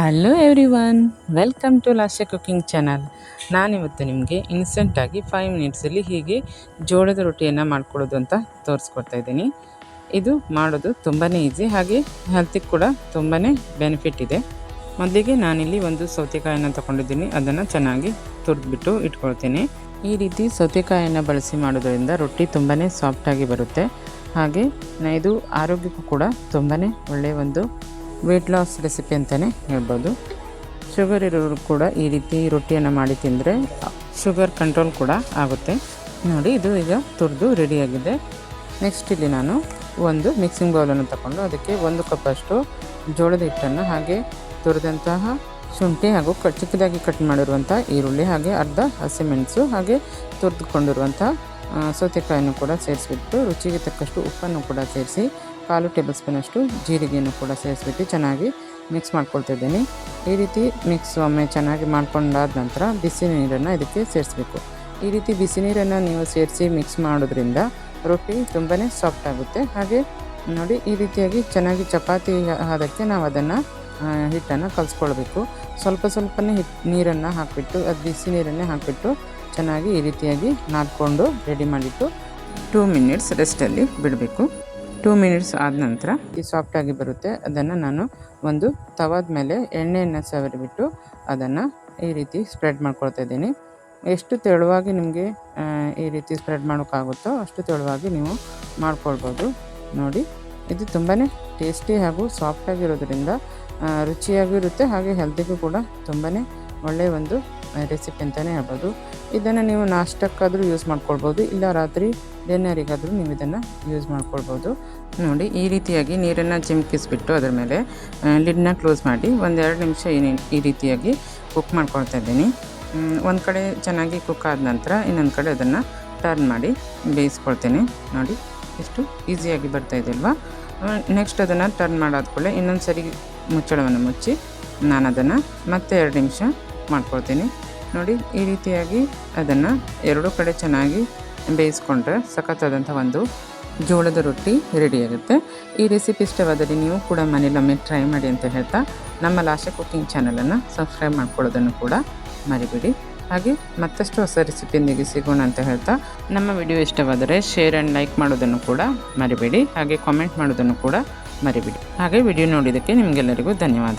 Hello everyone, welcome to Lasya cooking channel. ನಾನಿವತ್ತು ನಿಮಗೆ ಇನ್ಸ್ಟೆಂಟಾಗಿ 5 ಮಿನಿಟ್ಸಲ್ಲಿ ಹೀಗೆ ಜೋಳದ ರೊಟ್ಟಿಯನ್ನು ಮಾಡ್ಕೊಳ್ಳೋದು ಅಂತ ತೋರಿಸ್ಕೊಡ್ತಾ ಇದ್ದೀನಿ. ಇದು ಮಾಡೋದು ತುಂಬಾ ಈಸಿ, ಹಾಗೆ ಹೆಲ್ತಿಗೆ ಕೂಡ ತುಂಬಾ ಬೆನಿಫಿಟ್ ಇದೆ. ಮೊದಲಿಗೆ ನಾನಿಲ್ಲಿ ಒಂದು ಸೌತೆಕಾಯನ್ನು ತೊಗೊಂಡಿದ್ದೀನಿ. ಅದನ್ನು ಚೆನ್ನಾಗಿ ತುರಿದ್ಬಿಟ್ಟು ಇಟ್ಕೊಳ್ತೀನಿ. ಈ ರೀತಿ ಸೌತೆಕಾಯನ್ನು ಬಳಸಿ ಮಾಡೋದ್ರಿಂದ ರೊಟ್ಟಿ ತುಂಬಾ ಸಾಫ್ಟಾಗಿ ಬರುತ್ತೆ. ಹಾಗೆ ಇದು ಆರೋಗ್ಯಕ್ಕೂ ಕೂಡ ತುಂಬಾ ಒಳ್ಳೆಯ ಒಂದು ವೆಯ್ಟ್ ಲಾಸ್ ರೆಸಿಪಿ ಅಂತಲೇ ಹೇಳ್ಬೋದು. ಶುಗರ್ ಇರೋರು ಕೂಡ ಈ ರೀತಿ ರೊಟ್ಟಿಯನ್ನು ಮಾಡಿ ತಿಂದರೆ ಶುಗರ್ ಕಂಟ್ರೋಲ್ ಕೂಡ ಆಗುತ್ತೆ. ನೋಡಿ, ಇದು ಈಗ ತುರಿದು ರೆಡಿಯಾಗಿದೆ. ನೆಕ್ಸ್ಟ್ ಇಲ್ಲಿ ನಾನು ಒಂದು ಮಿಕ್ಸಿಂಗ್ ಬೌಲನ್ನು ತಗೊಂಡು ಅದಕ್ಕೆ 1 ಕಪ್ಪಷ್ಟು ಜೋಳದ ಹಿಟ್ಟನ್ನು, ಹಾಗೆ ತುರಿದಂತಹ ಶುಂಠಿ ಹಾಗೂ ಚಿಕ್ಕದಾಗಿ ಕಟ್ ಮಾಡಿರುವಂಥ ಈರುಳ್ಳಿ, ಹಾಗೆ ಅರ್ಧ ಹಸಿಮೆಣಸು, ಹಾಗೆ ತುರಿದುಕೊಂಡಿರುವಂಥ ಸೌತೆಕಾಯನ್ನು ಕೂಡ ಸೇರಿಸ್ಬಿಟ್ಟು ರುಚಿಗೆ ತಕ್ಕಷ್ಟು ಉಪ್ಪನ್ನು ಕೂಡ ಸೇರಿಸಿ 1/4 ಟೇಬಲ್ ಸ್ಪೂನಷ್ಟು ಜೀರಿಗೆಯನ್ನು ಕೂಡ ಸೇರಿಸ್ಬಿಟ್ಟು ಚೆನ್ನಾಗಿ ಮಿಕ್ಸ್ ಮಾಡ್ಕೊಳ್ತಿದ್ದೀನಿ. ಈ ರೀತಿ ಒಮ್ಮೆ ಚೆನ್ನಾಗಿ ಮಾಡ್ಕೊಂಡಾದ ನಂತರ ಬಿಸಿ ನೀರನ್ನು ಇದಕ್ಕೆ ಸೇರಿಸಬೇಕು. ಈ ರೀತಿ ಬಿಸಿ ನೀರನ್ನು ನೀವು ಸೇರಿಸಿ ಮಿಕ್ಸ್ ಮಾಡೋದ್ರಿಂದ ರೊಟ್ಟಿ ತುಂಬಾ ಸಾಫ್ಟ್ ಆಗುತ್ತೆ. ಹಾಗೆ ನೋಡಿ, ಈ ರೀತಿಯಾಗಿ ಚೆನ್ನಾಗಿ ಚಪಾತಿ ಅದಕ್ಕೆ ನಾವು ಅದನ್ನು ಹಿಟ್ಟನ್ನು ಕಲಿಸ್ಕೊಳ್ಬೇಕು. ಸ್ವಲ್ಪನೇ ನೀರನ್ನು ಹಾಕಿಬಿಟ್ಟು, ಅದು ಬಿಸಿ ನೀರನ್ನೇ ಹಾಕಿಬಿಟ್ಟು ಚೆನ್ನಾಗಿ ಈ ರೀತಿಯಾಗಿ ನಾದ್ಕೊಂಡು ರೆಡಿ ಮಾಡಿಟ್ಟು 2 ಮಿನಿಟ್ಸ್ ರೆಸ್ಟಲ್ಲಿ ಬಿಡಬೇಕು. 2 ಮಿನಿಟ್ಸ್ ಆದ ನಂತರ ಈ ಸಾಫ್ಟಾಗಿ ಬರುತ್ತೆ. ಅದನ್ನು ನಾನು ಒಂದು ತವಾದ ಮೇಲೆ ಎಣ್ಣೆಯನ್ನು ಸವರಿಬಿಟ್ಟು ಅದನ್ನು ಈ ರೀತಿ ಸ್ಪ್ರೆಡ್ ಮಾಡ್ಕೊಳ್ತಾ ಇದ್ದೀನಿ. ಎಷ್ಟು ತೆಳುವಾಗಿ ನಿಮಗೆ ಈ ರೀತಿ ಸ್ಪ್ರೆಡ್ ಮಾಡೋಕ್ಕಾಗುತ್ತೋ ಅಷ್ಟು ತೆಳುವಾಗಿ ನೀವು ಮಾಡ್ಕೊಳ್ಬೋದು. ನೋಡಿ, ಇದು ತುಂಬಾ ಟೇಸ್ಟಿ ಹಾಗೂ ಸಾಫ್ಟಾಗಿರೋದ್ರಿಂದ ರುಚಿಯಾಗಿರುತ್ತೆ. ಹಾಗೆ ಹೆಲ್ತಿಗೂ ಕೂಡ ತುಂಬಾ ಒಳ್ಳೆಯ ಒಂದು ರೆಸಿಪಿ ಅಂತಲೇ ಹೇಳ್ಬೋದು. ಇದನ್ನು ನೀವು ನಾಷ್ಟಕ್ಕಾದರೂ ಯೂಸ್ ಮಾಡ್ಕೊಳ್ಬೋದು, ಇಲ್ಲ ರಾತ್ರಿ ಡಿನ್ನರಿಗಾದರೂ ನೀವು ಇದನ್ನು ಯೂಸ್ ಮಾಡ್ಕೊಳ್ಬೋದು. ನೋಡಿ, ಈ ರೀತಿಯಾಗಿ ನೀರನ್ನು ಚಿಮ್ಕಿಸ್ಬಿಟ್ಟು ಅದರ ಮೇಲೆ ಲಿಡ್ನ ಕ್ಲೋಸ್ ಮಾಡಿ 1-2 ನಿಮಿಷ ಈ ರೀತಿಯಾಗಿ ಕುಕ್ ಮಾಡ್ಕೊಳ್ತಾ ಇದ್ದೀನಿ. ಒಂದು ಕಡೆ ಚೆನ್ನಾಗಿ ಕುಕ್ ಆದ ನಂತರ ಇನ್ನೊಂದು ಕಡೆ ಅದನ್ನು ಟರ್ನ್ ಮಾಡಿ ಬೇಯಿಸ್ಕೊಳ್ತೇನೆ. ನೋಡಿ, ಎಷ್ಟು ಈಸಿಯಾಗಿ ಬರ್ತಾಯಿದೆ ಅಲ್ವಾ. ನೆಕ್ಸ್ಟ್ ಅದನ್ನು ಟರ್ನ್ ಮಾಡಾದ್ಕೊಳ್ಳೆ ಇನ್ನೊಂದು ಸರಿ ಮುಚ್ಚಳವನ್ನು ಮುಚ್ಚಿ ನಾನು ಅದನ್ನು ಮತ್ತೆ 2 ನಿಮಿಷ ಮಾಡ್ಕೊಳ್ತೀನಿ. ನೋಡಿ, ಈ ರೀತಿಯಾಗಿ ಅದನ್ನು 2 ಕಡೆ ಚೆನ್ನಾಗಿ ಬೇಯಿಸ್ಕೊಂಡ್ರೆ ಸಖತ್ತಾದಂಥ ಒಂದು ಜೋಳದ ರೊಟ್ಟಿ ರೆಡಿಯಾಗುತ್ತೆ. ಈ ರೆಸಿಪಿ ಇಷ್ಟವಾದಲ್ಲಿ ನೀವು ಕೂಡ ಮನೇಲೊಮ್ಮೆ ಟ್ರೈ ಮಾಡಿ ಅಂತ ಹೇಳ್ತಾ, ನಮ್ಮ ಲಾಸ್ಯ ಕುಕಿಂಗ್ ಚಾನಲನ್ನು ಸಬ್ಸ್ಕ್ರೈಬ್ ಮಾಡ್ಕೊಳ್ಳೋದನ್ನು ಕೂಡ ಮರಿಬೇಡಿ. ಹಾಗೆ ಮತ್ತಷ್ಟು ಹೊಸ ರೆಸಿಪಿಯೊಂದಿಗೆ ಸಿಗೋಣ ಅಂತ ಹೇಳ್ತಾ, ನಮ್ಮ ವಿಡಿಯೋ ಇಷ್ಟವಾದರೆ ಶೇರ್ ಆ್ಯಂಡ್ ಲೈಕ್ ಮಾಡೋದನ್ನು ಕೂಡ ಮರಿಬೇಡಿ. ಹಾಗೆ ಕಾಮೆಂಟ್ ಮಾಡೋದನ್ನು ಕೂಡ ಮರಿಬೇಡಿ. ಹಾಗೆ ವಿಡಿಯೋ ನೋಡಿದ್ದಕ್ಕೆ ನಿಮಗೆಲ್ಲರಿಗೂ ಧನ್ಯವಾದ.